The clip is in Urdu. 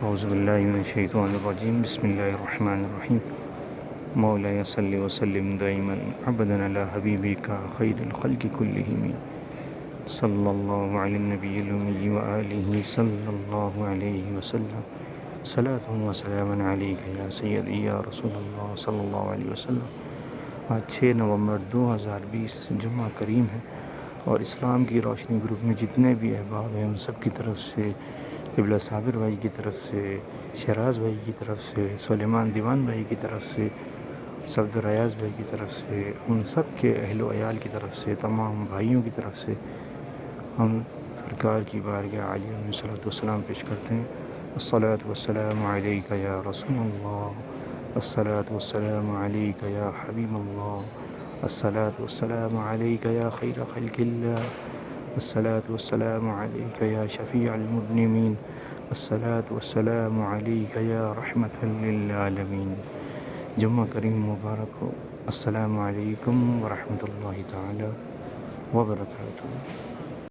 اعوذ باللہ من الشیطان الرجیم بسم اللہ الرحمن الرحیم مولاي صل وسلم دائما ابدا على حبیبک خیر الخلق کلہم صلی اللہ علی النبی الأمی وآلہ صلی اللہ علیہ وسلم صلاۃ و سلام علیک یا سیدی یا رسول اللہ صلی اللہ علیہ وسلم۔ آج 6 نومبر 2020 جمعہ کریم ہے، اور اسلام کی روشنی گروپ میں جتنے بھی احباب ہیں ان سب کی طرف سے، قبلہ صابر بھائی کی طرف سے، شہراز بھائی کی طرف سے، سلیمان دیوان بھائی کی طرف سے، صفدر ریاض بھائی کی طرف سے، ان سب کے اہل و عیال کی طرف سے، تمام بھائیوں کی طرف سے ہم سرکار کی بارگاہ عالیہ میں صلاۃ والسلام پیش کرتے ہیں۔ الصلاۃ والسلام علیک یا رسول اللہ، الصلاۃ والسلام علیک یا حبیب اللہ، الصلاۃ والسلام علیک یا خیر خلق اللہ، الصلاۃ والسلام علیک یا شفیع المذنبین، الصلاۃ والسلام علیک یا رحمۃ للعالمین۔ جمعہ کریم مبارک ہو۔ السلام علیکم ورحمۃ اللہ تعالی وبرکاتہ۔